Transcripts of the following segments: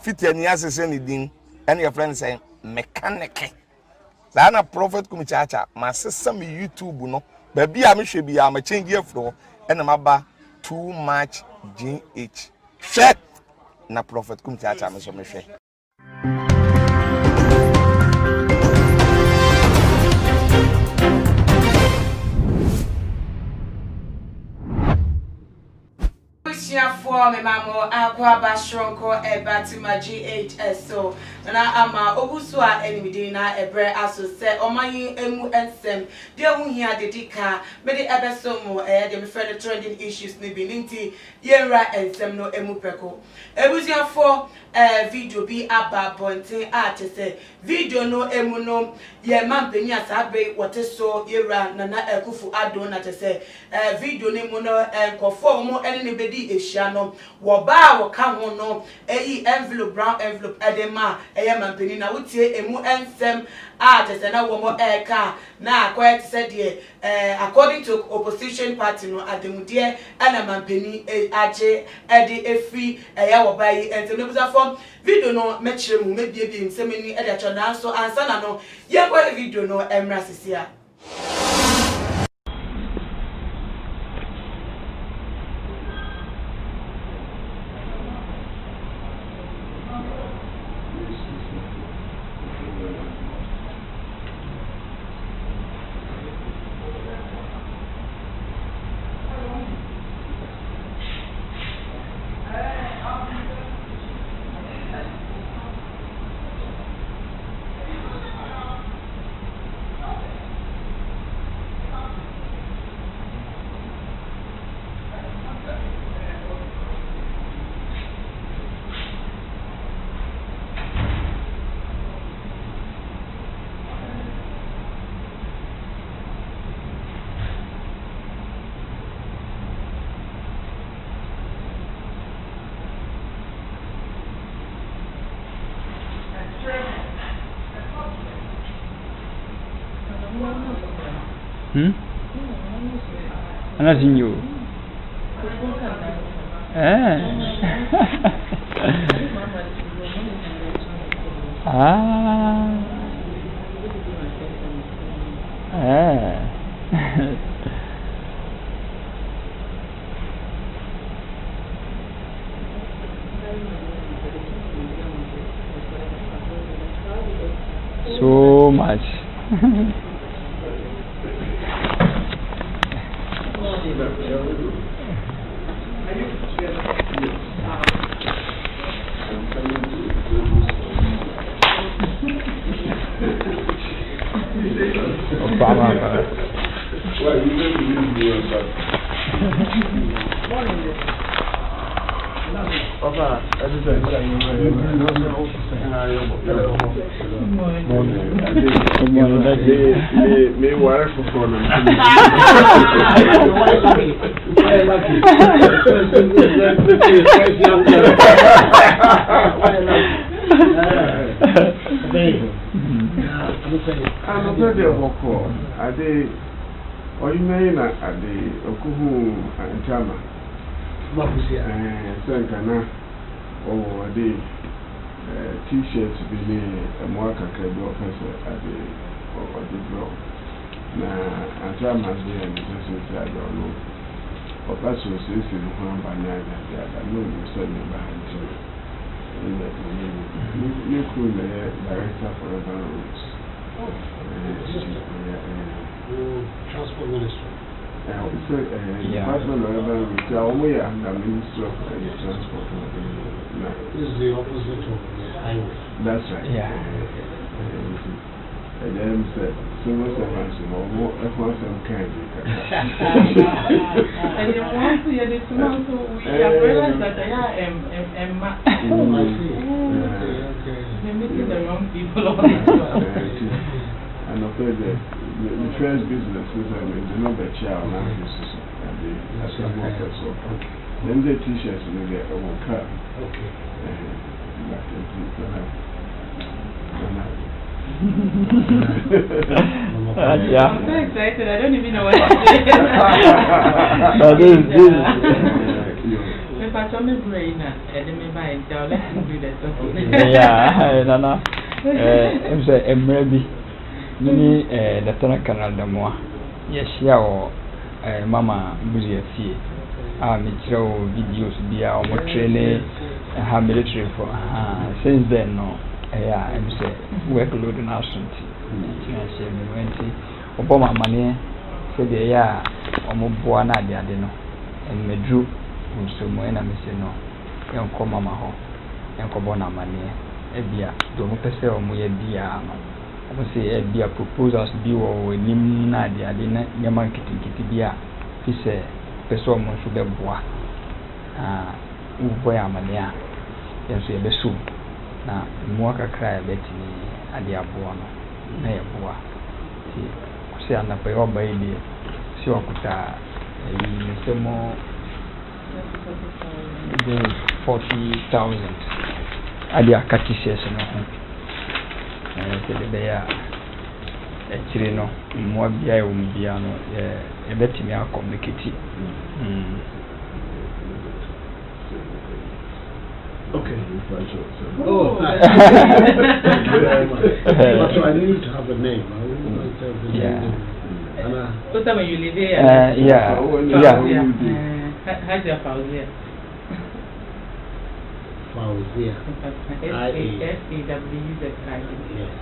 fit any assassin din and your friend saying mechanic. Sana prophet kumichacha my sister me YouTube no baby am hwe bi am change afro and am too much GH shit na prophet kumichacha me so me hwe for me mamo akwa bashronko ebatima GHS so na ama ogusua enimidi na ebre aso se omanyi emu ensem de hu hia dedika me de ebesomo de me friend trending issues ni bininti yenra ensem no emu peko ebusia for video bi aba bonten atese video no emu no ye mampeni asabe woteso yera nana ekufu Addo na tese video ni mu no enkofo mo ene ne bedi ehia no wo ba wo ka ho no envelope brown envelope edema eye mampeni na wotie emu ensem atese na wo mo eka na akwet se de according to opposition party no ademude ana mampeni age ede efi eye wo ba yi ensem no busa for video no mechire mu mebie nsem ni ede achodan so ansa na no ye go video no emra sisia I'm not seeing you. So much. Papa, me work for problem. I'm a very hopeful. I did, or you may not, I did, Okuhu and Chama. Sankana, or the T-shirts be a more cacao professor at the draw. Now, I try my day and the I don't know. Or that's what says in one by night, I know you said me behind you. You could be director for urban roads. Transport Ministry. Department of Urban Roads. We are the Ministry of Transport. This is the opposite of the highway. That's right. Yeah. And then said, civil servants or more efforts and kind. And you want to hear this one, so we have realized that I am I see. Okay. You're meeting the wrong people all the time. And of course, the first business is the number child now is and the assembly so. Then the T-shirts will get a car. Okay. Yeah. I'm so excited, I don't even know what to say. This But some brain and me by let me do that. Yeah, Nana. I'm saying, maybe Mini the Tana Canal de Moa. Yes, yeah, Mama Busia Fee. Me throw videos be our training and have military for since then. No, yeah, I'm saying, workload and absentee. I say, me went to Obama money. So the ya omoboa na de ade no emedru nso mo na me se no enko mama ho enko bona mane ebia do mo pese o mo ye bia no o se ebia proposals bi wo nim na de ade na nyama kitikiti bia fi se pese o mo nso be boa u boya mane a enso ye besu na mo akakra e betini ade aboa no na ye boa ti si anda pe o baby si o kuta se mo 40,000 adi akati sese no ho se de ya chire no mo bia e o bia no e betimi a communicate Okay. Oh, so I need to have a name. Yeah. What time you live here? Yeah. How's your Fauzia? Fauzia. S-A-W-Z-I. Yes.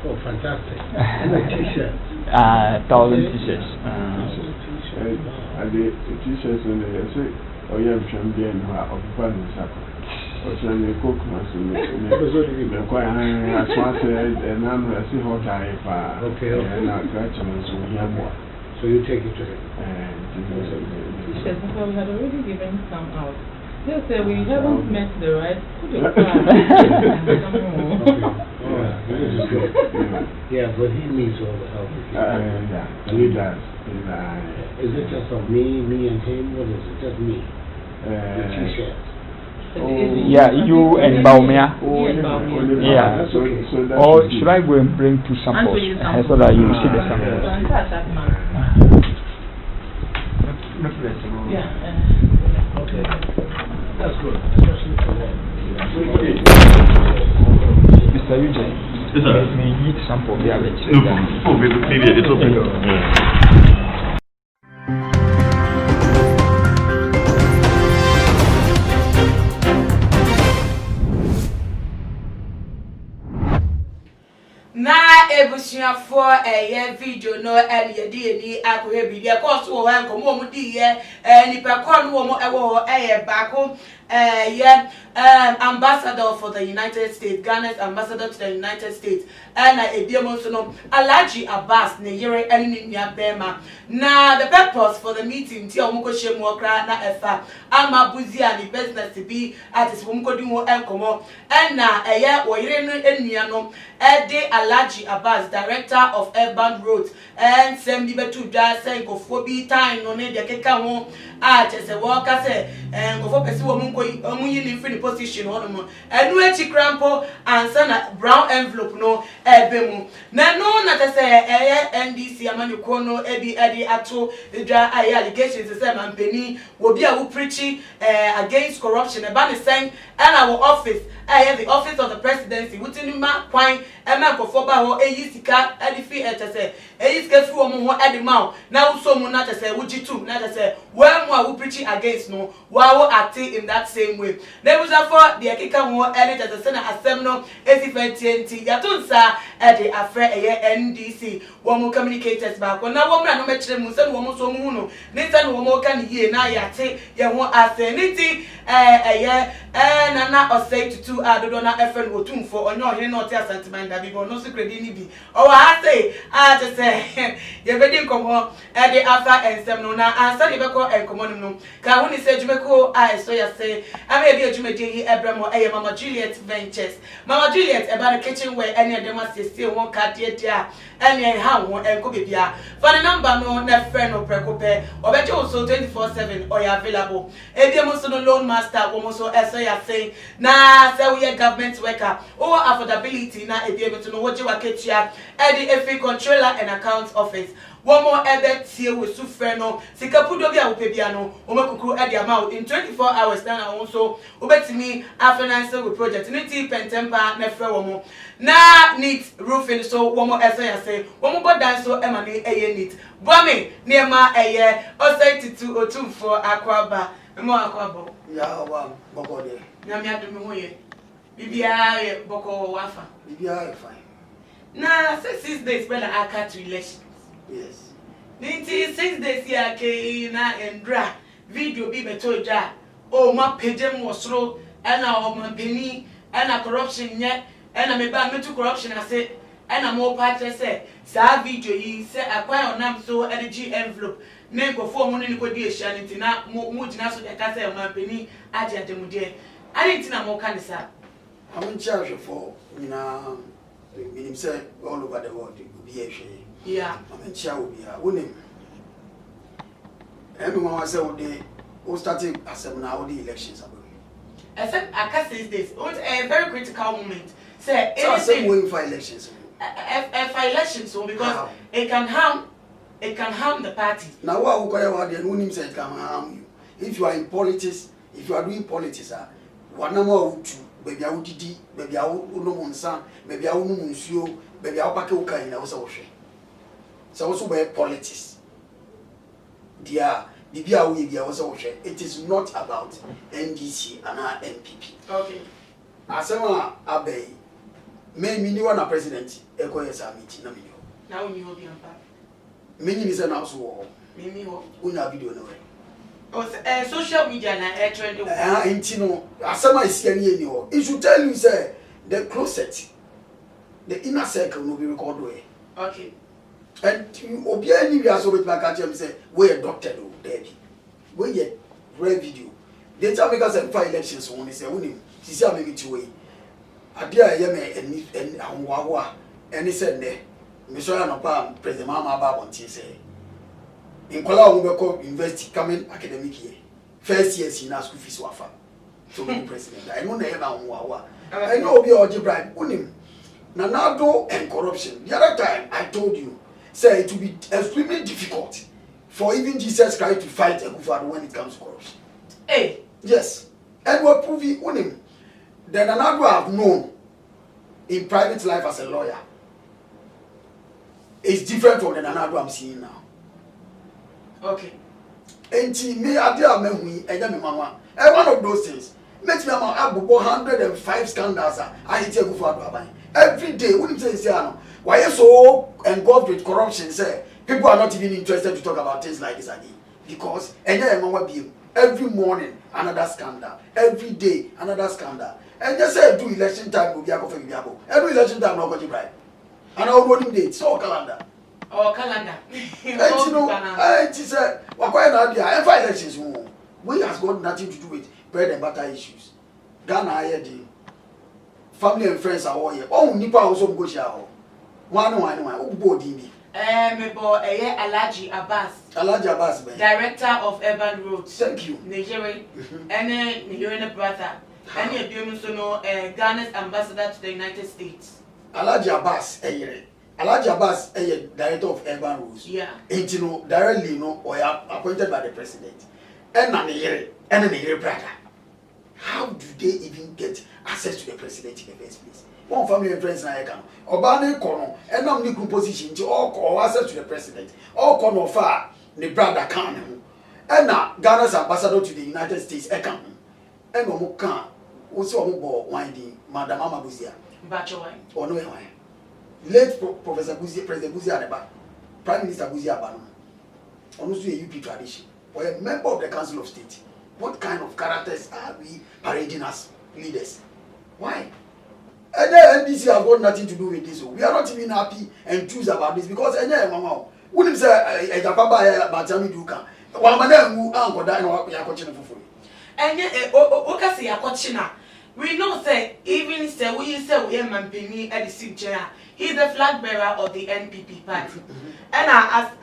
Oh, fantastic. And a t-shirt. 1,000 t-shirts. And the t-shirts in the say, oh, yeah, I'm being of fun and supper. Or shall we cook myself? Quite as much and I'm a sea hot eye. Okay, and I'll catch him and so we have more. So you take it to him. T-shirts, we had already given some out. They'll say we haven't met the right. Yeah, but he needs all the help. Yeah, he does. Is it just of me and him? What is it? Just me? The t-shirts. Yeah, you and Baumia. Yeah. That's okay. So Or should I go and bring two samples so that you see the samples? Yeah. Okay. That's good. Especially for them. Mr. Eugene, may you eat sample of the average? No, maybe it's open. Na ebusuafo video no ye di ni akohe bi de course wo han komo mu di ye nipa kon wo mo ewo bako ambassador for the United States, Ghana's ambassador to the United States, and no Alhaji Abbas ne yere eni nya bema. Na the purpose for the meeting ti omuko shemu okra na efa ama buzia ni business bi artist omuko di wo enkomo na wo yere no enua no de Alhaji Abbas, director of urban roads, and send betu dwa say nkofo bi time no ne de keka ho chese wo ka say nkofo pesi wo munko omuyi ni free position hono enu echi crampo ansa na brown envelope no ebemu na no na te say NDC amanyuko no ebi edi ato dwa allegations say mampeni wo bi a wo preaching against corruption e ba ne sen and our office the office of the presidency wutinima kwan nkofo ba ho sika edifi say sika fi wo mo ho edima na wo so mu na te say wujitu na te say when we preaching against no wa acting in that same way. Nebuza for the akika ho edit as a sena asem no esifentienti yatunsa the afre NDC wo mo communicators back na wo mra no mekire mu se no wo so mu no ni se no wo ka ni ye na yate ye ho aseniti nana osei tutu adodo na efren otumfo onye ohene no te asentiment da bi no secret ni bi o wa say to say ye bedi nkomo the after ensem no na answer ye beko enkomo no ka hu ni se jumeko so ya say say I may be a Jumedi Abramo a Mama Juliet Ventures. Mama Juliet about the kitchen where any of them must still one card dear any how and could be for the number no net friend or precope or better also 24/7 or available. A demoson loan master almost so as I say na say we a government worker or affordability na be able to know what you are catching at the FA controller and account office. One more ebet here with Sufreno, Sikapudogia Upebiano, Omakuku at the amount in 24 hours. Then also obey me after with project. Niti Pentempa Nefrewomo. Na needs roofing so one more essay I say, one more dance so Emily a neat. Bommy near my a year or 32 or 2 for Aquaba. More Aquabo. Yeah, Bogode. Namia to me. Bibia Boko Wafa. Bibia fine. Na 6 days when I cut to election. Yes. 6 days here ke na endra video bi beto ja o ma page mo soro na o ma peni na corruption nye na me ba metu corruption ase na mo pa say sa video yi say akwan onam so energy envelope na nkofo mo ni ko di ehia ni tina mo gina so de ka say o ma peni aje ademude ani tina mo kan sa I'm in charge for meaning say all over the world be a yeah I'm in charge of ya wonim everyone was say we started as now the elections are going except aka 6 days a very critical moment say so anything going for elections for elections so because it can harm the party now what we call the wonim say it can harm you if you are in politics if you are doing politics what number baby I would didi baby I would no monsa baby I would no munsuo baby I would pack ukai na wasa wohwe so also by politics dia bibia we bia wasa wohwe it is not about NDC and NPP okay asema abey me ni one president ekoye sa meeting na me na we obi ampa me ni say na so wo me ho una video no we social media na trend intino asema isia ni eni ho it should tell you say the closet the inner circle no be record we okay and obi any we aso with my catch him say we a doctor do daddy we a rare video they tell me say for elections won say woni sisi am me ti we ade a ye me eni ahwawo a eni say ne me so ya no pa president mama ba bonti say in Kola Umeko University coming academic year. First year in school fees wafa. So be president. I know never on I know be or bribe. Unim. Nanado and corruption. The other time I told you, say it will be extremely difficult for even Jesus Christ to fight a Kufado when it comes to corruption. Hey. Yes. And what prove it unim. Then Nanado have known in private life as a lawyer. It's different from the Nanado I'm seeing now. Okay. Enti me ade a mehui enya me mama. One of those things. Make me am abubo 105 scandals I hit go for aban. Every day we say no. Why you so engulfed with corruption say people are not even interested to talk about things like this again because enya mama bi every morning another scandal. Every day another scandal. And just say do election time go be akofa bi abo. Every election time no go bribe. And all voting dates so calendar. Or calendar. And she said, why not the elections? We has got nothing to do with bread and butter issues. Ghana, I the family and friends are all here. Oh, Nipa also go shower. One, who body me? Me boy, Alhaji Abbas. Alhaji Abbas, Director of Urban Roads. Thank you. Nigeria. And then Nigerian brother. And you're Ghana's ambassador to the United States. Alhaji Abbas, Alhaji Abbas, director of Urban Roads. Yeah. And you know, directly, or appointed by the president. And Nigeria brother. How do they even get access to the president in the first place? One family and friends na can. Obane kono, and I'm new position to all access to the president. All kono far the brother can. And now Ghana's ambassador to the United States can. And no can. Also mo winding Madam Mama Buzia. Bacho wine. Or no wine. Late Professor Buzia, President Buzia Adeba, Prime Minister Buzia Abano. Also a UP tradition. Or a member of the Council of State. What kind of characters are we parading as leaders? Why? And the NDC have got nothing to do with this. We are not even happy and enthused about this because mama wouldn't say a Japaba Batami Duka. One man who uncle die no yakochine for. And yet, Okasi Yakochina. We know, say, even say we Mampini at the Sigja, he's the flag bearer of the NPP party. And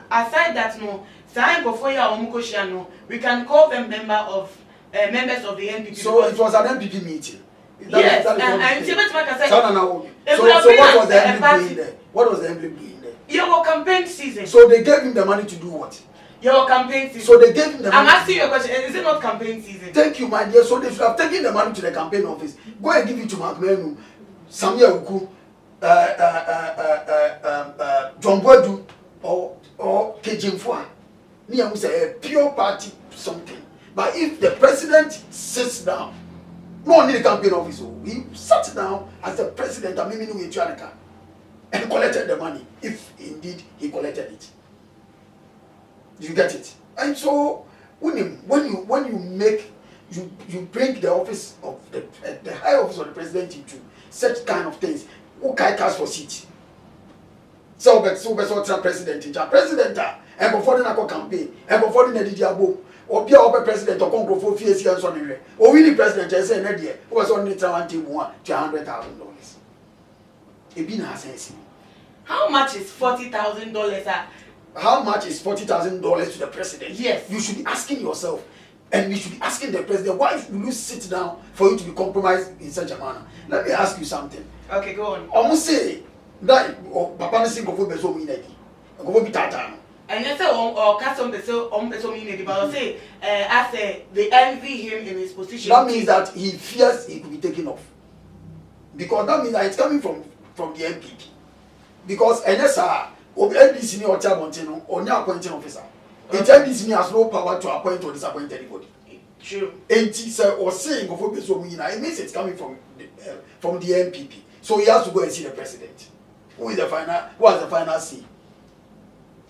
aside that, no, sign before ya Omukoshiano, we can call them members of the NPP. So it was an NPP meeting. Yes, and so what was the NPP doing there? What was the NPP doing there? Your campaign season. So they gave him the money to do what? Your campaign season. So they gave him the money. I'm asking you a question. Is it not campaign season? Thank you, my dear. So they should have taken the money to the campaign office. Go and give it to Mark Menu, Samuel Uku, John Bodu, or Kejimfua. Me, I would say a pure party something. But if the president sits down, no one in the campaign office, he sat down as the president and and collected the money, if indeed he collected it. You get it? And so when you bring the office of the high office of the president into such kind of things, who can cast for seat? So president and before the campaign and before the Diabo or be our president or conquer for fears and so on. Or winning president, I say, Nadia, who was only $200,000. It been a sense. How much is $40,000? How much is $40,000 to the president? Yes. You should be asking yourself, and you should be asking the president, why will you sit down for you to be compromised in such a manner? Let me ask you something. Okay, go on. Almost say that Papa Nisi go for beso minedi. Go for bitata. And you say or custom beso minedi, but I say as they envy him in his position. That means that he fears he could be taken off. Because that means that it's coming from the NPP. Because NSR NDC or Chabontino or no appointing officer. NDC has no power to appoint or disappoint anybody. True. Or saying of it means it's coming from the NPP. So he has to go and see the president. Who has the final say?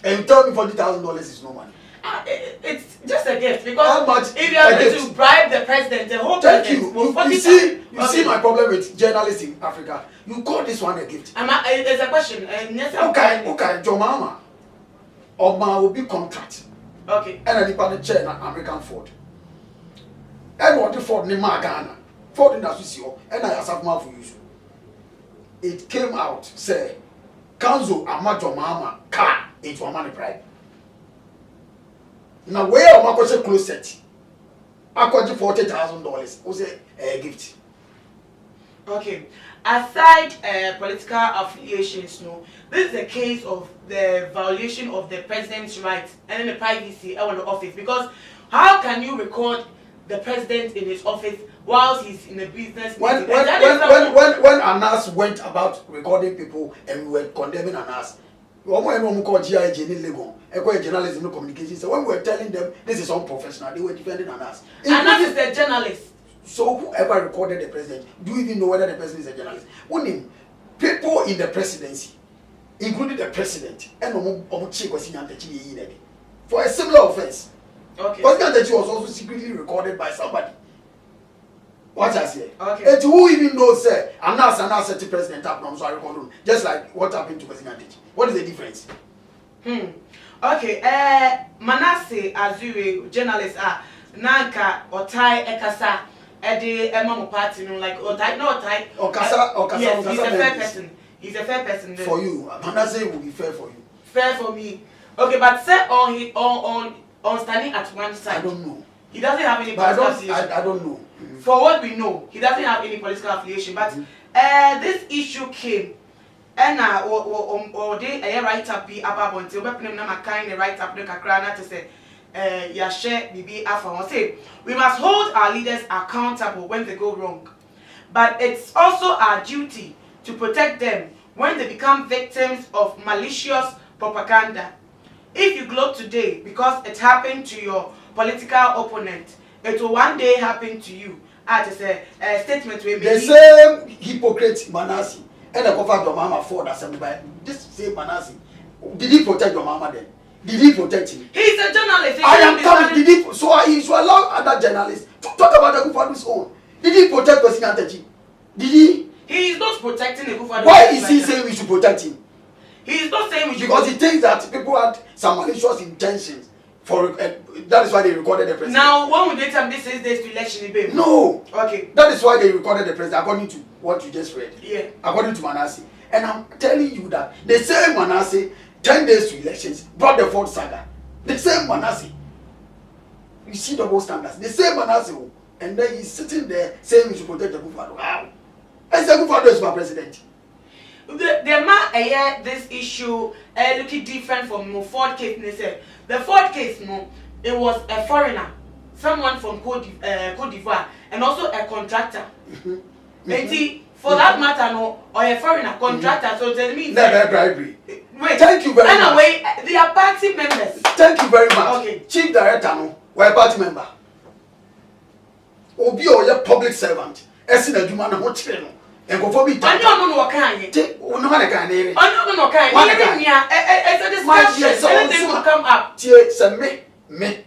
And you tell me $40,000 is no money. It's just a gift because how much if you are going to bribe the president, the whole president will you see my problem with journalists in Africa. You call this one a gift. It's a question. Okay, John Mama. Oma will be contract. Okay. And a department chair na American Ford. And what the Ford ni Ghana. Ford in Association and I have more for you. It came out say council amateur mama car it for money bribe. Now where am I going to closet? I got $40,000. Was a gift. Okay. Aside political affiliations, no, this is a case of the violation of the president's rights and the privacy of the office. Because how can you record the president in his office whilst he's in a business meeting? When Anas went about recording people and we were condemning Anas, journalism communication. So when we were telling them this is unprofessional, they were defending Anas. Anas is a journalist. So whoever recorded the president, do you even know whether the president is a journalist? People in the presidency, including the president, and for a similar offense. Okay. President was also secretly recorded by somebody. What I say? Okay. And who even knows, sir, Anas set the president up, so I record him. Just like what happened to President. What is the difference? Okay. Manasseh Azure, journalist, Nanka, Otai Ekasa, Eddie Emma Party, like Otai, no Otai. Okasa, yes, he's a fair person. He's a fair person. For you, Manasseh will be fair for you. Fair for me. Okay, but say on standing at one side. I don't know. He doesn't have any political affiliation. I don't know. For what we know, he doesn't have any political affiliation. But this issue came, and or they write up be about until we put them kind of write up the kakrana to say, Yashe Bibi Afa say we must hold our leaders accountable when they go wrong, but it's also our duty to protect them when they become victims of malicious propaganda. If you gloat today because it happened to your political opponent, it will one day happen to you. As a statement we made. The same hypocrite Manasseh and the cover of Mama Ford assembly by this same Manasseh. Did he protect your mama then? Did he protect him? He's a journalist. I am coming. Did he? So he should allow other journalists to talk about the Kufadu's own. Did he protect President Atechi? Did he? He is not protecting the Kufadu's. Why is he saying we should protect him? He is not saying we should. Because he thinks that people had some malicious intentions that is why they recorded the president. Now, when we did some this is this election debate. No. Okay. That is why they recorded the president according to what you just read. Yeah. According to Manasseh. And I'm telling you that the same Manasseh, 10 days to elections, brought the fourth saga. The same Manasseh. You see double standards. The same Manasseh. And then he's sitting there saying we should protect the Buffalo. How? And the Buffalo is my president. The man this issue looking different from the fourth case. They said the fourth case, no, it was a foreigner, someone from Cote d'Ivoire, and also a contractor. And for that matter, no, or a foreigner contractor. So tell me, never bribery. Wait, thank you very much. Anyway, they are party members. Thank you very much. Okay. Chief Director, no, we're a party member. Obi or your public servant. Esin adwuma na ho kire no. Enkofo bi ta. Anyo no kan ye. Te, no ma na kan ne. Anyo no kan. It's a discussion. Anything will come up. Tie se me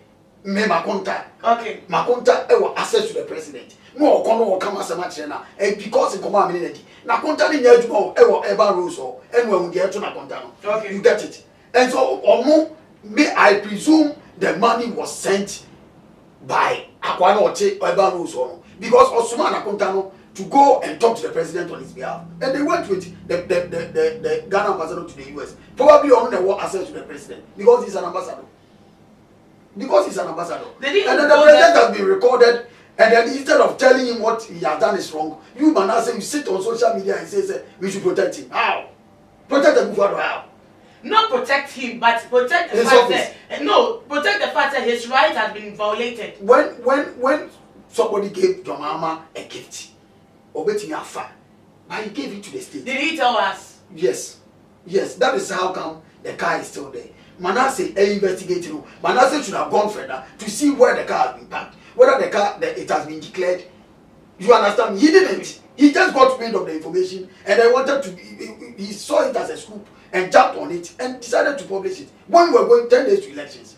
makonta. Okay. Makonta e will access to the president. No okono wo kama asema kire na. Because nkomo amene na di. Na konta ni nya adwuma e wo L0se o. Enu ahu de eto na konta no. Okay. You get it. And so omo me I presume the money was sent by Akwana Oche L0se because Osuma Nakontano to go and talk to the president on his behalf. And they went with the Ghana ambassador to the US. Probably on the war access to the president because he's an ambassador. Because he's an ambassador. And then the president has been recorded. And then instead of telling him what he has done is wrong, you Manasseh, you sit on social media and say we should protect him. How? Protect the Buffalo how? Not protect him, but protect the fact that protect the fact that his right has been violated. When somebody gave your mama a gift, obeti afa, but he gave it to the state. Did he tell us? Yes. That is how come the car is still there. Manasseh investigating. Manasseh should have gone further to see where the car has been parked, whether the car it has been declared. You understand? He didn't. He just got wind of the information and I wanted to. He saw it as a scoop and jumped on it and decided to publish it. When we were going 10 days to elections.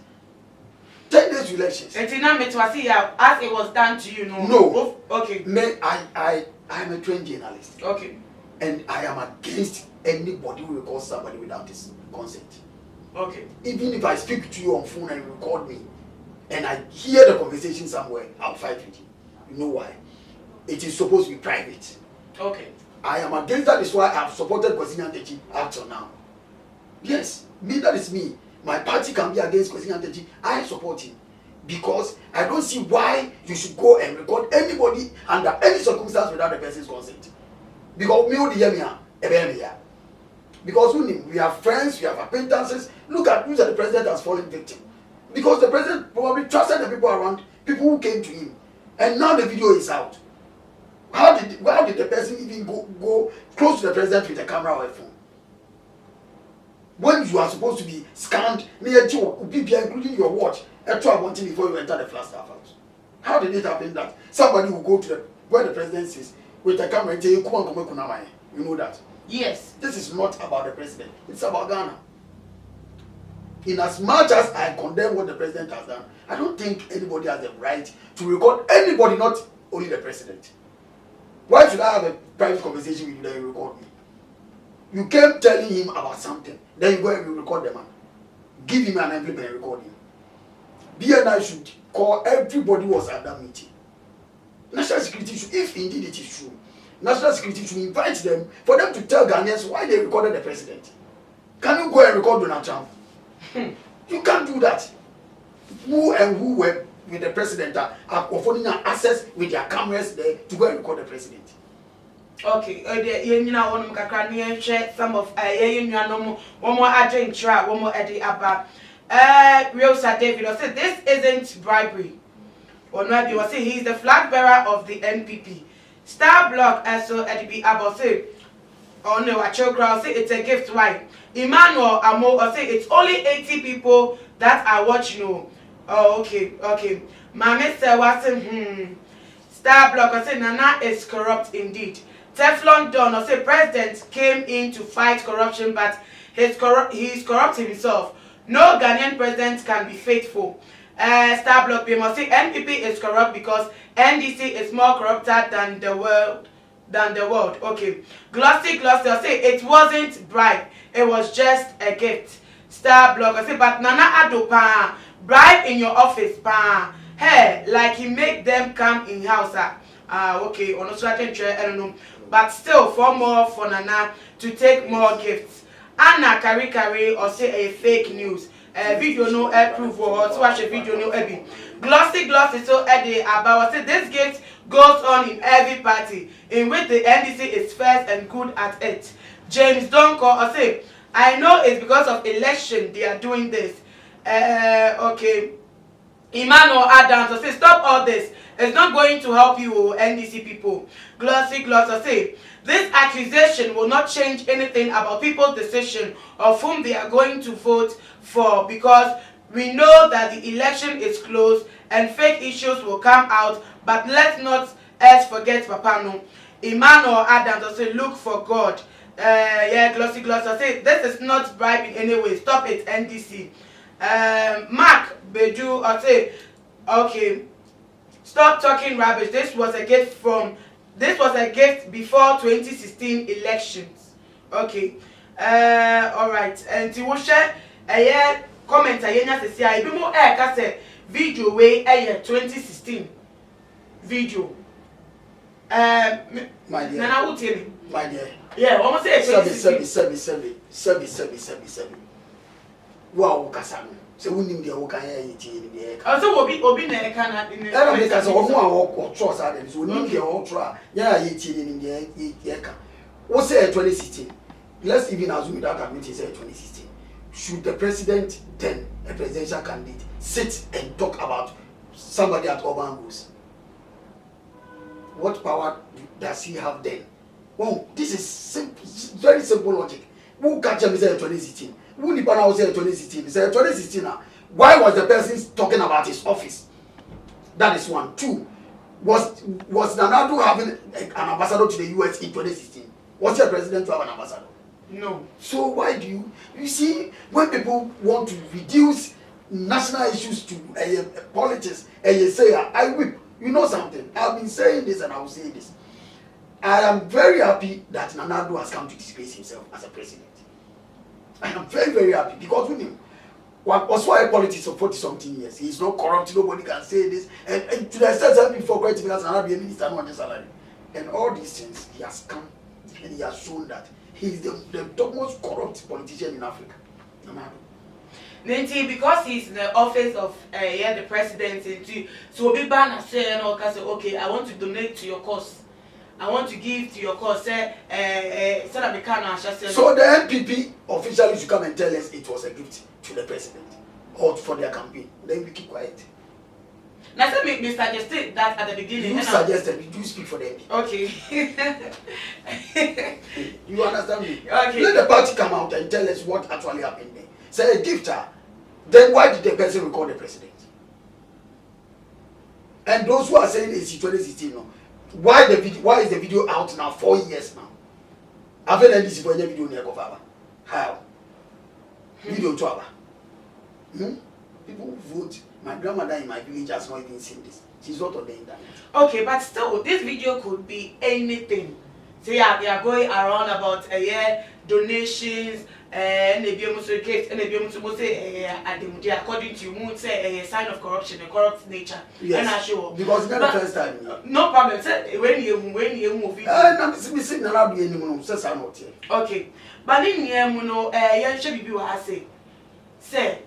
10 days to elections. And now, as it was done to you, no? No. Okay. I am a trained journalist. Okay. And I am against anybody who records somebody without his consent. Okay. Even if I speak to you on phone and you record me, and I hear the conversation somewhere, I'll fight with you. You know why? It is supposed to be private. Okay. I am against that. Is why I have supported Kwesi Nyantakyi up till now. Yes, that is me. My party can be against Kwesi Nyantakyi. I support him because I don't see why you should go and record anybody under any circumstance without the person's consent. Because because we have friends, we have acquaintances. Look at the president has fallen victim. Because the president probably trusted the people around, people who came to him. And now the video is out. How did the person even go close to the president with a camera or a phone? When you are supposed to be scanned near you, including your watch, extra one thing before you enter the Flagstaff house. How did it happen that somebody will go to where the president is with a camera and say, you know that? Yes. This is not about the president. It's about Ghana. In as much as I condemn what the president has done, I don't think anybody has the right to record anybody, not only the president. Why should I have a private conversation with you that you record me? You came telling him about something, then you go and you record the man. Give him an envelope and record him. BNI should call everybody who was at that meeting. National security should, if indeed it is true, National security should invite them for them to tell Ghanaians why they recorded the president. Can you go and record Donald Trump? You can't do that. Who were with the president are affording access with their cameras there to go and record the president. Okay, you know, one of some of one more agent trap, one more Eddie Abba. L0se David will say this isn't bribery. Or maybe will say he's the flag bearer of the NPP. Star Block also Eddie Abba say, oh no, a crowd say it's a gift. Why? Emmanuel Amo will say it's only 80 people that are watching you. Oh, okay. Mama say what Star Block will say Nana is corrupt indeed. Teflon Don will say president came in to fight corruption, but he's corrupt himself. No Ghanaian president can be faithful. Star Block we must say NPP is corrupt because NDC is more corrupted than the world. Okay. Glossy will say it wasn't bribe, it was just a gift. Star Block will say but Nana Addo pa bribe in your office, pa. Hey, like he make them come in house. Okay, on also I don't know. But still, for more for Nana to take more gifts. Anna carry or say a fake news. Video no approve or to watch a video no ebi. Glossy so Eddie about say this gift goes on in every party in which the NDC is first and good at it. James Donko or say I know it's because of election they are doing this. Okay. Emmanuel Adams say stop all this. It's not going to help you NDC people. Glossy say this accusation will not change anything about people's decision of whom they are going to vote for because we know that the election is close and fake issues will come out, but let's not else forget Papa no. Emmanuel Adams say look for God. Yeah, Glossy say this is not bribe in any way. Stop it, NDC. Mark Beju say okay, stop talking rubbish. This was a gift before 2016 elections. Okay. All right. And to share a comment ayenya say I be more ka say video way 2016 video. My dear. Nana who tell me? My dear. Yeah, almost say 7. Wow, Kasano. So we need the Oka here. Also, Obi na can in the. I because of who are trust others. We need the ultra. Yeah, 18 in the Eka. What say 2016? Let's even assume that committee said 2016. Should the president then, a presidential candidate, sit and talk about somebody at urban rules? What power does he have then? Well, this is simple, very simple logic. Who catch him say 2016? Who the panel say 2016? He said 2016 now. Why was the person talking about his office? That is one. Two, was Nanado having an ambassador to the US in 2016? Was he a president to have an ambassador? No. So why do you see when people want to reduce national issues to politics and you say I whip, you know something? I've been saying this and I will say this. I am very happy that Nanado has come to disgrace himself as a president. I am very, very happy because with him, was why politics for 40-something years. He's not corrupt, nobody can say this. And to the extent that before credit because Nanado be a minister, not just salary. And all these things, he has come and he has shown that he is the most corrupt politician in Africa. Nanado. Nanti, because he's in the office of the presidency, so be ban say and all say, okay, I want to donate to your cause. I want to give to your cause. So the NPP officially should come and tell us it was a gift to the president or for their campaign. Then we keep quiet. Now, so me suggested that at the beginning. You suggested you speak for the NPP. Okay. You understand me? Okay. Let the party come out and tell us what actually happened there. Say a gifter. Then why did the person record the president? And those who are saying it's 2016 no. Why is the video out now 4 years now? I've heard this for any video near Kofaba. How? Video to our. People vote. My grandmother in my village has not even seen this. She's not on the internet. Okay, but still, this video could be anything. So yeah, they are going around about donations, and they be able to get, and they be able to say, according to you, say a sign of corruption, a corrupt nature. Yes. And I show. Because it's not the first time. No problem. Say when you move it. I'm saying that be anyone says I'm not here. Okay, but in you should be what I say.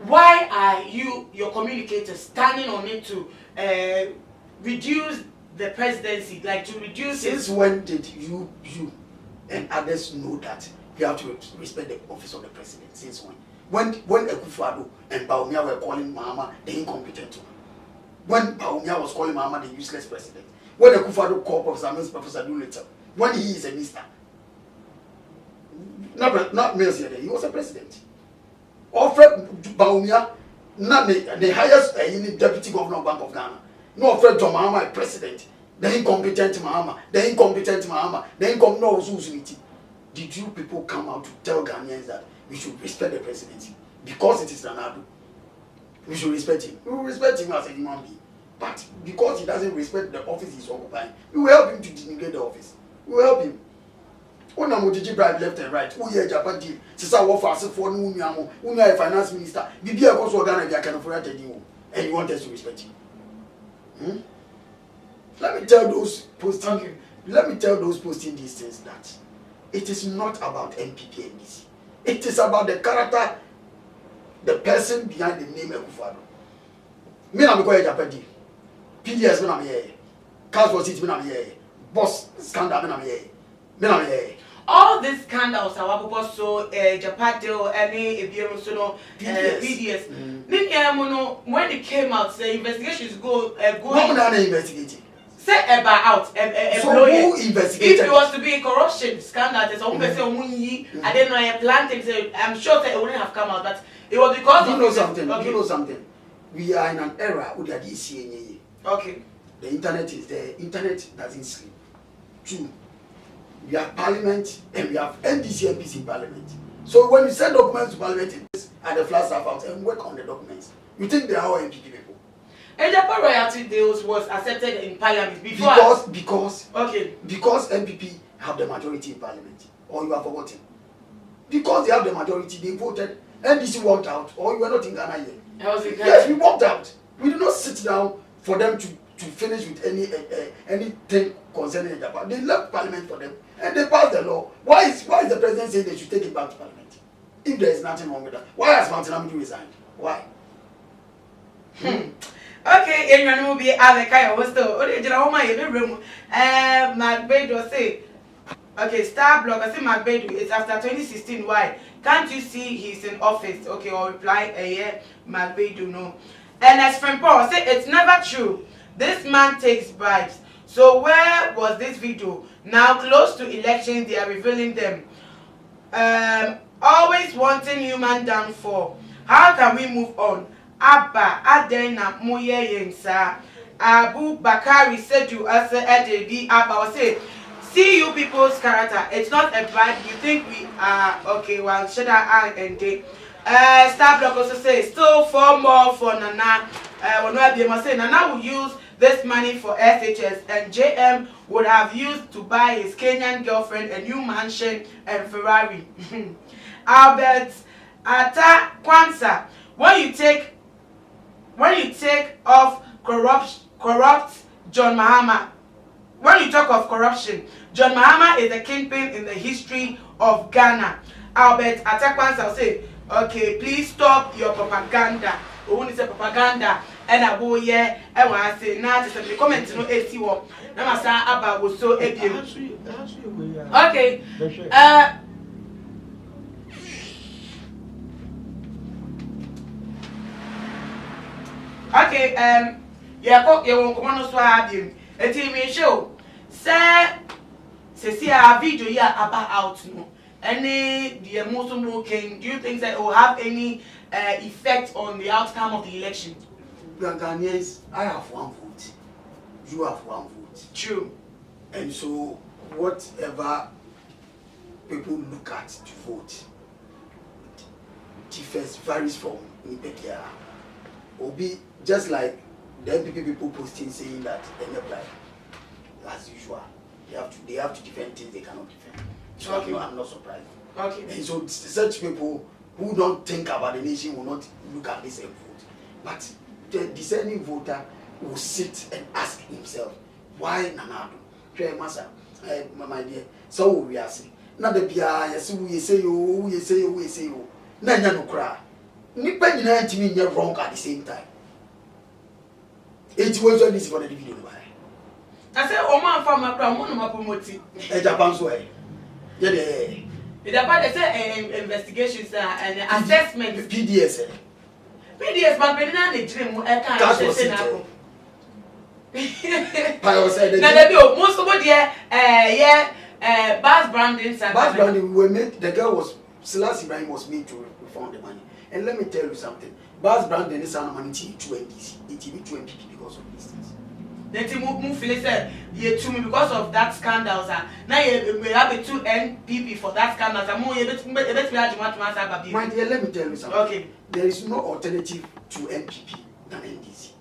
Why are your communicators standing on it to reduce the presidency, like to reduce it? Since when did you and others know that you have to respect the office of the president? Since when? When Akufo-Addo and Bawumia were calling Mahama the incompetent one. When Bawumia was calling Mahama the useless president. When Akufo-Addo called Professor Addo, when he is a minister. Not Mills, he was a president. Offered Bawumia, not the highest deputy governor of Bank of Ghana. No offered John Mahama a president. The incompetent Mahama. Did you people come out to tell Ghanaians that we should respect the presidency? Because it is Nanado. We should respect him. We will respect him as a human being. But because he doesn't respect the office he's occupying, we will help him to denigrate the office. We will help him. Una motiji bribe left and right. Who ye Japan deal? Sisa wo fast for no unyamo. Unya finance minister. Bibi e ko so Ghana bia kan for that you. And you want us to respect you. Let me tell those posting. Okay. Let me tell those posting these things that it is not about NPP and NDC. It is about the character, the person behind the name Akufo-Addo. Me na me ko Japan deal. PDS me na me here. Cars for city me na me here. Boss scandal me na me here. Me na me here. All these scandals are so Japan deal any ebiemu so no PDS. When it came out, the investigations go. What would they investigate? Say about out. So who investigated? If it was to be a corruption scandal, there's always say I didn't know a planting. I'm sure that it wouldn't have come out, but it was because you know something. Okay. You know something. We are in an era where the DCNA. Okay. The internet is there. Internet doesn't sleep. 2. We have parliament and we have NDC MPs in parliament. So when you send documents to parliament and the flash stuff out and work on the documents, you think they are all NPP people? And Japan royalty deals was accepted in parliament before. Because NPP have the majority in parliament, or you have forgotten. Because they have the majority, they voted. NDC walked out, or you were not in Ghana yet. Yes, we walked out. We did not sit down for them to finish with anything concerning Japan. They left parliament for them and they passed the law. Why is the president saying they should take it back to parliament? If there is nothing wrong with that, why has Martin Amidu resigned? Why? Okay, anyone will be Alekaya was the original my room. Magbedo say, okay, Star Blog, I say Magbedo, it's after 2016. Why? Can't you see he's in office? Okay, or reply a year, Magbedo, no. And as friend Paul say, it's never true. This man takes bribes. So where was this video? Now close to elections, they are revealing them. Always wanting human downfall. How can we move on? Abba, Adena, Moye Yensa, Abu Bakari said you as a Abba say, see you people's character. It's not a bribe. You think we are okay? Well, should I and day? Star Block also say still 4 more for Nana. Nana will use this money for SHS, and JM would have used to buy his Kenyan girlfriend a new mansion and Ferrari. Albert Ata Kwanzaa, when you take off corrupt John Mahama, when you talk of corruption, John Mahama is the kingpin in the history of Ghana. Albert Ata Kwanzaa will say, okay, please stop your propaganda. When you say propaganda, and I go yeah, and I say now just a comment no AC1. Now I say about was so ebio. Okay. Okay, yeah, you won't come on so abim. A TV show. Say see a video here about out no. Any the Muslim king, do you think that it will have any effect on the outcome of the election? Ghanaians, I have 1 vote. You have 1 vote. True. And so whatever people look at to vote differs, varies from Nipedia. Or be just like the NPP people posting saying that they never like as usual. They have to defend things they cannot defend. So okay. I'm not surprised. Okay. And so such people who don't think about the nation will not look at this and vote. But the discerning voter will sit and ask himself, why Nana Addo? My dear, so we are saying. Now the Bia, yes, we say you. Nanya no cry. Nipa nyina ntimi nye wrong at the same time. It was on this for the video. I said, oh man, from my crown, one of my promoting. Japan's way. Yeah, the Japan, they say investigations and assessment. PDS. PDS, but Benina, they dream. I can't say now. Now, they do most of what, Bas Brandon. Bas Brandon, we made the girl was Selassie Ibrahim was made to refund the money. And let me tell you something. Bas Brandon is an money to NDC. It will be to NPP because of these things. Then move said to me because of that scandal. Now we have a 2 NPP for that scandal. My dear, let me tell you something. Okay. There is no alternative to NPP than NDC.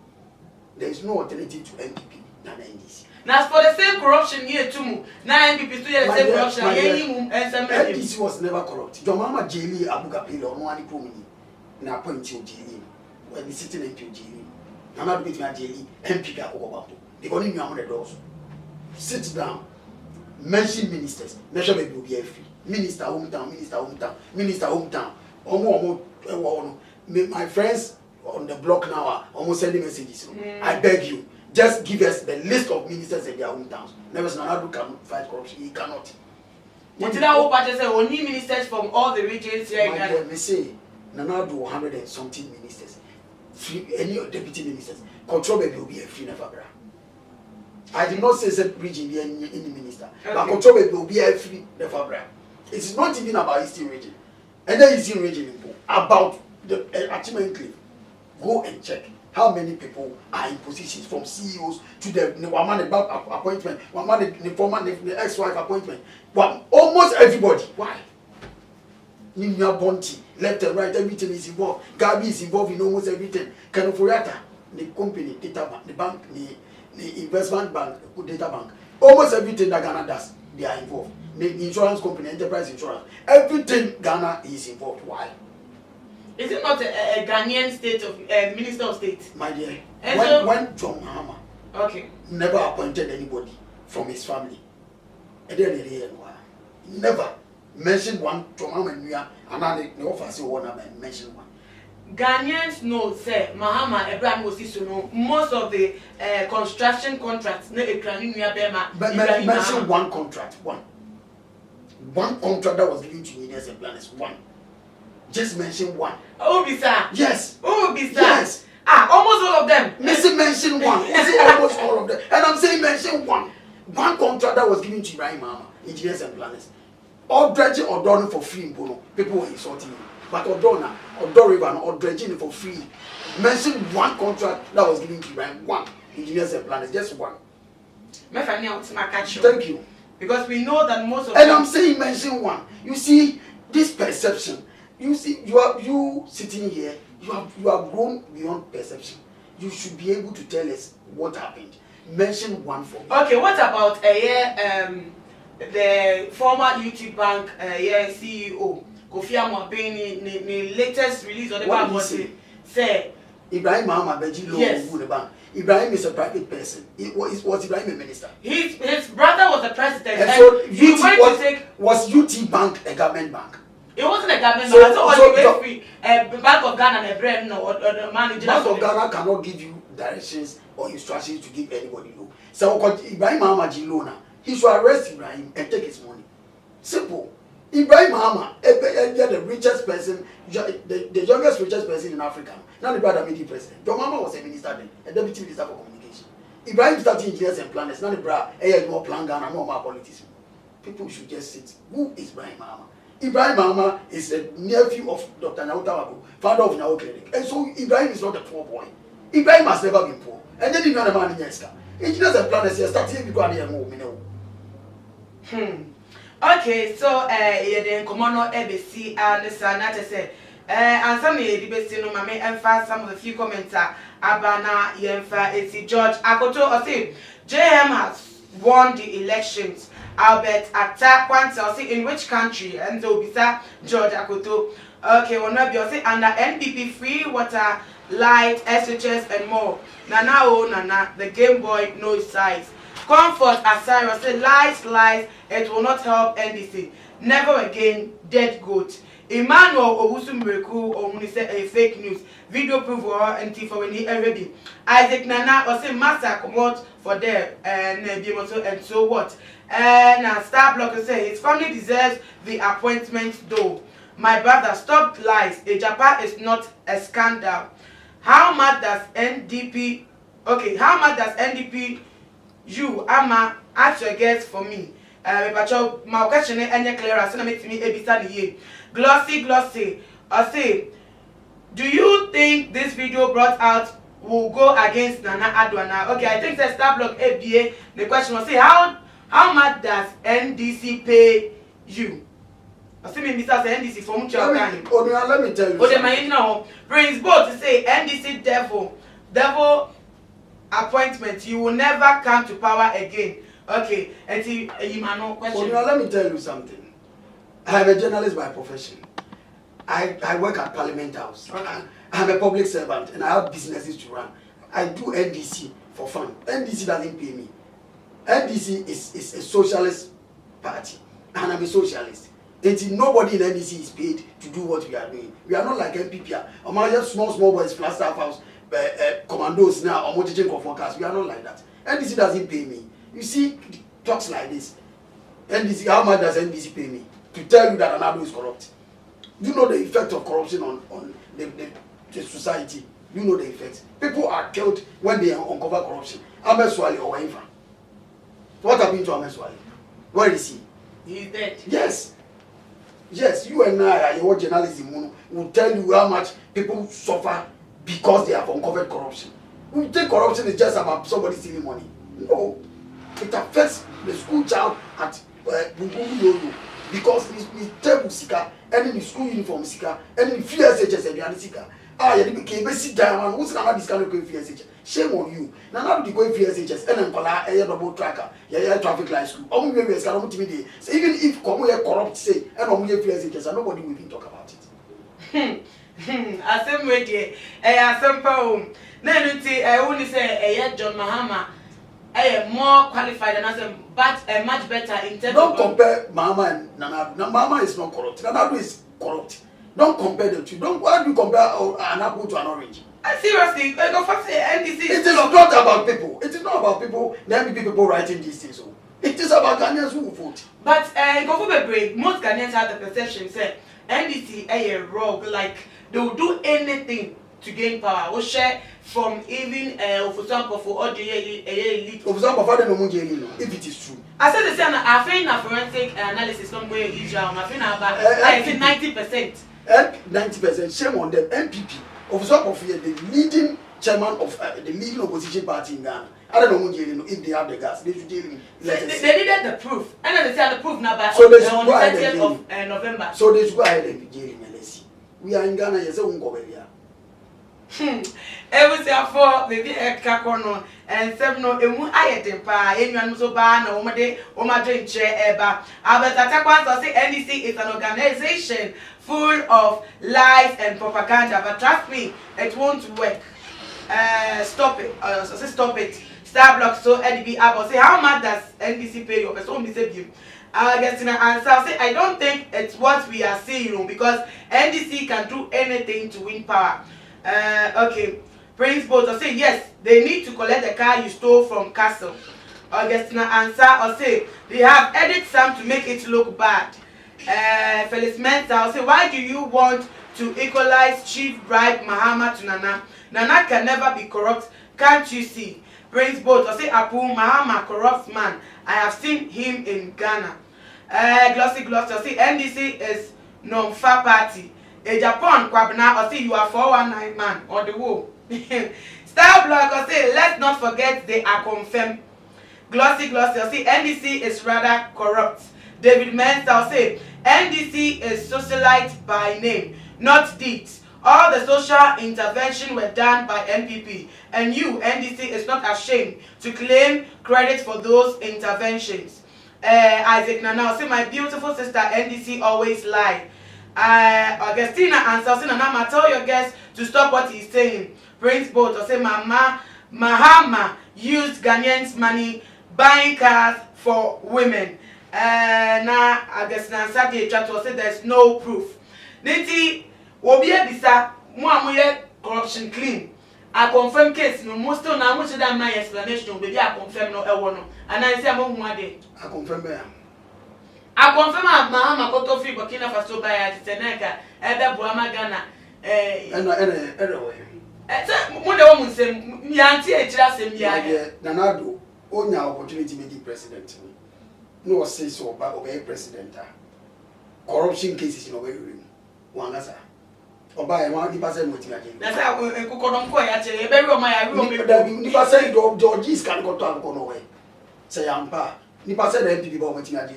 There is no alternative to NPP than NDC. Now for the same corruption here too. Now NPP still the same corruption. NDC was never corrupt. Your mama Jeli Abugapilo on one economy. Na point you Jeli. When the sitting MP Jeli. Nana do between Jeli MP Gakobapo. They only knew how many doors. Sit down. Mention ministers. Measure baby will be free. Minister hometown, minister hometown, minister hometown. My friends on the block now are almost sending messages. I beg you, just give us the list of ministers in their hometowns. Never Nanadu can fight corruption. He cannot. Until that whole party say only ministers from all the regions here. Let me say, Nanadu 100 and something ministers. Any deputy ministers. Control baby will be a free never. I did not say that region be any minister. Okay. But control baby will be a free never. It's not even about Eastern region. And then Eastern region about the achievement cliff. Go and check how many people are in positions from CEOs to the one man appointment, one man the former the ex-wife appointment. Almost everybody. Why? Ninya Bonti, left and right, everything is involved. Gabi is involved in almost everything. Kanoforiata, the company, data bank, the bank, the investment bank, data bank. Almost everything that Ghana does, they are involved. The insurance company, enterprise insurance, everything Ghana is involved. Why? Is it not a Ghanaian state of minister of state? My dear, when John Mahama never appointed anybody from his family, never mentioned one John Mahama and the officer one mentioned one. Ghanaians know, say, Mahama Abraham was no most of the construction contracts. But mention one contract, one contract that was given to engineers and planners, one. Just mention one. Oh, Bisa. Yes. Oh, Bisa. Yes. Almost all of them. Mention one. Is it almost all of them? And I'm saying mention one. One contract that was given to Ibrahim Mahama, engineers and planners. Or dredging or done for free in Bono. People were insulting him. But Odona, or Dorivan, or dredging for free. Mention one contract that was given to Ibrahim. One. Engineers and planners. Just one. Thank you. Because we know that most of and I'm saying mention one. You see, this perception. You see, you sitting here, you have grown beyond perception. You should be able to tell us what happened. Mention one for me. Okay, what about the former YouTube Bank CEO Kofi Amwabeni, the latest release of the bank was say Ibrahim Mahama Beji Lo the bank. Ibrahim is a private person. Was Ibrahim a minister? His brother was the president. And so was UT Bank a government bank? It wasn't a government bank. So free. Bank of Ghana and Brem or the manager. Bank of Ghana cannot give you directions or instructions to give anybody loan. So Ibrahim Mahama Jilona, he should arrest Ibrahim and take his money. Simple. Ibrahim Mahama, the richest person, the youngest richest person in Africa. Now the brother made the president. John Mahama was a minister then, a deputy minister for communication. Ibrahim started engineers and planners. Now the brother, more plan Ghana, more politics. People should just sit. Who is Ibrahim Mahama? Ibrahim Mahama is a nephew of Dr. Nautawago, founder of Nao Clinic. And so Ibrahim is not a poor boy. Ibrahim has never been poor. And then you are a man in Yeska. Engineers and planners here starting to go and more. Okay, so the Komono ABC and the Sanata say, and some of the best no mame emphasize some of the few comments Abana Yemfa AC George Akoto or say JM has won the elections. Albert attack one say in which country and so bisa George Akoto. Okay, one of you say under NPP free water, light, SHS and more. Nana, the Game Boy no size. Comfort Asira say lies, it will not help NDC. Never again, dead goat. Emmanuel Owusumreku or say a fake news. Video proof or anti for any already. Isaac Nana or say master come out for there and so what? And Star Blocker say his family deserves the appointment though. My brother, stop lies. A Japan is not a scandal. How much does NDP? Okay, how much does NDP? You, Ama, ask your guess for me. But my question is any clearer. So make me a Glossy. I say, do you think this video brought out will go against Nana Addo? Okay, I think the Star Block ABA. The question was say how much does NDC pay you? I see me Mr. NDC for much of time. Let me tell you. Oh, my now brings both to say NDC devil. appointment, you will never come to power again. Okay, and you question. Well, now let me tell you something. I am a journalist by profession. I work at Parliament House. Okay. I'm a public servant and I have businesses to run. I do NDC for fun. NDC doesn't pay me. NDC is a socialist party and I'm a socialist. Nobody in NDC is paid to do what we are doing. We are not like NPP. Among small boys, flat staff house, commandos now, or motivating forecast. We are not like that. NDC doesn't pay me. You see talks like this. NDC, how much does NDC pay me to tell you that Addo is corrupt? Do you know the effect of corruption on the society? Do you know the effect? People are killed when they uncover corruption. Ameswali or Waifa. What happened to Ameswali? Where is he? He is dead. Yes. Yes, you and I, your journalism will tell you how much people suffer because they have uncovered corruption. We think corruption is just about somebody stealing money. No. It affects the school child at Bungumu because he's table sika, and in the school uniform sika, and in the FSHS and the sika. You became basic diamond. What's another this kind of FSHS? Shame on you. Now, not the going FSHS and then call a double tracker, traffic light school. Only way is going to be so even if come here corrupt say, and only FSHS, and nobody will even talk about it. Asem way, asem home. Then I only say John Mahama. More qualified than us, but much better in terms Don't compare Mama and Nana. Mama is not corrupt. Nana is corrupt. Don't compare the two. Why do you compare an apple to an orange? Seriously, go for NDC. It is not about people. It is not about people. There may be people writing these things. So it is about Ghanaians who will vote. But go for the break. Most Ghanaians have the perception say NDC a rogue, like they will do anything to gain power. Or share from even for example for all the elite. For example, if it is true. I said the same. I think a forensic analysis somewhere in Israel. I think about 90%. 90%. Shame on them. NPP. Of example, the leading chairman of the leading opposition party in Ghana. I don't know if they have the gas. They should jail him. They needed the proof. And then they said the proof now by so they should on go the ahead 30th of November. So they should go ahead and be jailing LSE. We are in Ghana. Yes, we won't go there. Every say for maybe a cacono and seven no emu ayete pa enyanu so ba na omade chair eba abetakwa say NDC is an organization full of lies and propaganda, but trust me, it won't work. Stop it. Stop it. Star block so NDP abo say how much does NDC pay you? So me say him. I guess in an answer say I don't think it's what we are seeing because NDC can do anything to win power. Okay, Prince Boat say yes, they need to collect the car you stole from Castle. Augustina answer or say they have edited some to make it look bad. Felix Mensa say why do you want to equalize chief bribe Mahama to Nana? Nana can never be corrupt, can't you see? Prince Boat or say Apu Mahama corrupt man. I have seen him in Ghana. Glossy say NDC is non-far party. A Japan Kwabna or say you are 419 man on the wall. Star Block or say let's not forget they are confirmed. Glossy or say NDC is rather corrupt. David Mensa say NDC is socialite by name, not deeds. All the social intervention were done by NPP, and you NDC is not ashamed to claim credit for those interventions. Isaac Nana say my beautiful sister NDC always lie. Augustina answers in Nana tell your guests to stop what he's saying. Prince Boat or say Mama Mahama used Ghanaians' money buying cars for women. Now Augustina Saturday chat will say there's no proof. Niti Obia bisa muamuye corruption clean. I confirm case no most still now much than my explanation baby I confirm no ewono and I say among one day. I confirm there. I confirm Mahama Koto Free Burkina Faso by Teneka, Eda Buama Ghana. Anyway. One woman say, Yanti, a just in Yaya. Nanado, own your opportunity to be president. No say so about obey president. Corruption cases in a way room. One answer. Or by 100% with that's how we could on quite actually. Very well, my room. Nipa say Georges can go to go away. Say, Ampa. Nipa say the NPP about Matina.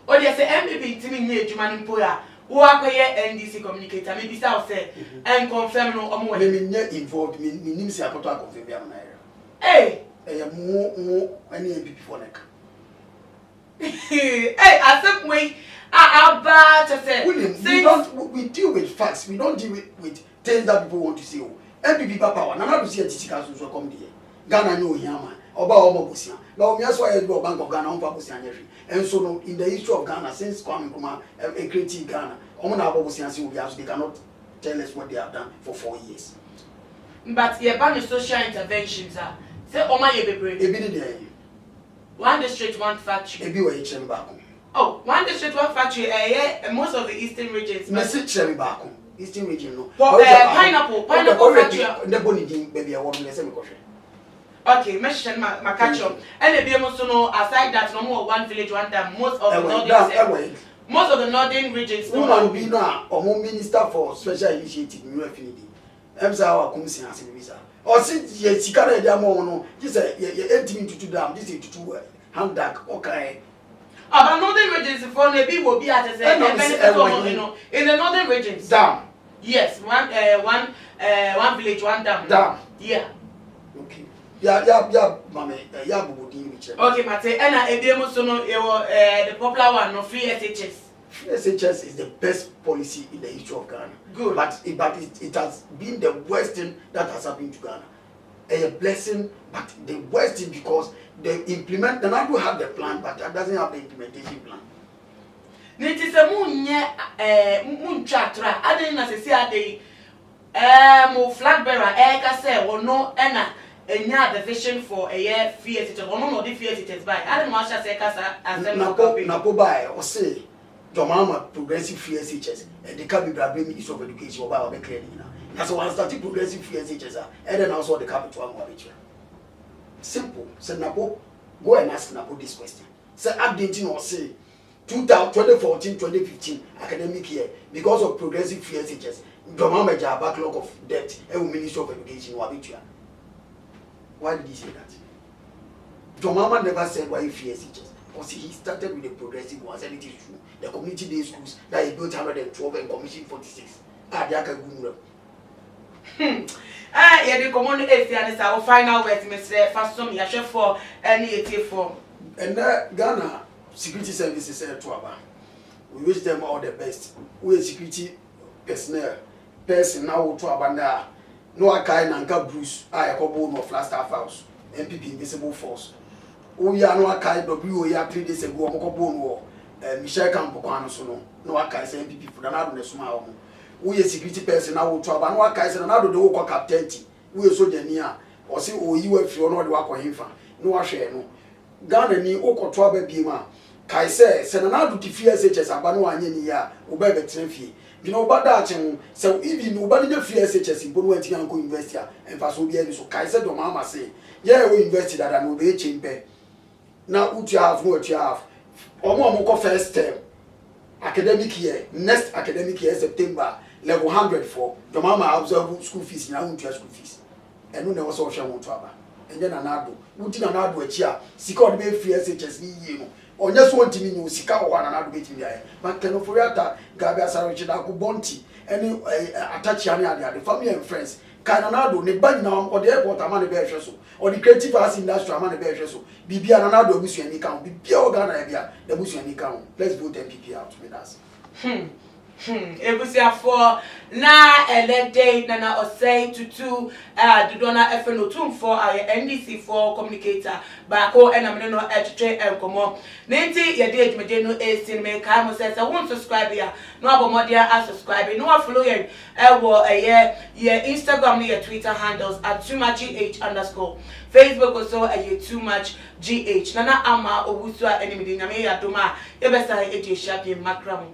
Oh, yes, the NPP teaming near Juman Poya. Who are NDC communicator, maybe South say, and confirm no more. Maybe involved me, say I confirm. Hey. More any NPP for neck. Hey, I think we are about to say. We deal with facts. We don't deal with things that people want to see. NPP power. Nana to see a teacher so come there. Ghana no yama. Oba omo busia. Now me aso aye go Bank of Ghana on pa busia nyefi. And so no in the history of Ghana since Kwame Nkrumah a creative Ghana. Omo na busia si we they cannot tell us what they have done for 4 years. But ye ban social interventions are. Say Oma ye bebre. Ebi ni dey. One district, one factory. Ebi we chere baako. Oh, one district, one factory. Most of the eastern regions. Message chere baako. Eastern region no. Pineapple factory. Ndebo ni din baby e wo me say me ko hwe. Okay, mention my catch up. And the BMO no aside that no more one village, one dam. Most of the northern regions. No be na omo minister for special initiative new affinity. Emsa wa kumsi ase bisa. O si ye sika na dia mo no, this ye entimi tutu dam, this is tutu hand dark okay. But northern regions for no be will be at say benefit from you know in the northern regions. Dam. Yes, one village, one dam. Dam. Yeah. Okay. Yeah, mama, yeah, bubudi which. Okay, Mate, and BMO so no the popular one no free SHS. SHS is the best policy in the history of Ghana. Good. But it has been the worst thing that has happened to Ghana. A blessing, but the worst thing because they implement, the Nadu have the plan, but that doesn't have the implementation plan. Niti se mun chatra, ade na se ade mo flag bearer ka se wono ena enya the vision for a year fear teachers wono no the fear teachers by ade mo asha se kasa asem na po by o say Jomama progressive free SHS and the can be bring issue of education or by clear now. That's why I started progressive free SHS and then also the capital one. Simple. Say Napo, go and ask Napo this question. Say updating or say 2014-2015 academic year because of progressive free SHS. Jomama ja backlog of debt and Ministry of Education or habitual. Why did he say that? Jomama never said why free SHS. Because he started with the progressive ones and it is true. The community day schools that he built 112 and commissioned 46. They are good. Yeah, the common is our final words, Mr. Fastom, Yasha for any 84. And Ghana security services said to Abba. We wish them all the best. We are security personnel. Person now to Abanda. No Akai Nanka Bruce, I a couple of Flastaff House, NPP Invisible Force. We are no Akai W. 3 days ago, Mokobon War. Michelle Campocano Sono, no Akai say NPP for the Nesma. We a security person now to Abba, no Akai said another the Woko Captain. We are so near, or see, oh, you have your no work on him. No, I share no. Ghana ni Oko Trabe Bima. Kai said, Senanado to fear such as Abano and Yenia, Obey Trenfi. You know, but that, so even nobody the fear such as Ibono and Uncle Investor and Fasobia, so Kai said, Mama say, yeah, we invested that and obey chamber. Now, what you have, what you have. Omo first term academic year, next academic year September level 104. The mama observe school fees now into school fees. And no was also want to have. And then another, would another a chair, secure be free SHS you know. Or just want to mean Sika or another bit in there. But can for that Gabia Sarachida Bonti, any attach the family and friends. Cananado, ne bad now or the airport a man bear so, or the creative arts industry a man bear so. Bibia Nanado Bush and Nicam, Bibia Organa, the Bush and Nicam. Let's vote NPP out with us. Ebusia for na elede nana osei tutu dudona FNO 2 for NDC for communicator bako enamene no etwe enkomo nenti ye de adwumede no esin me kai mo say won subscribe ya no abomodia a subscribe no follow ye ewo ye Instagram no ye Twitter handles @TooMuchGH_ Facebook also @TooMuchGH nana ama owusu a enimide nyame ya doma ye besa e je shapie makram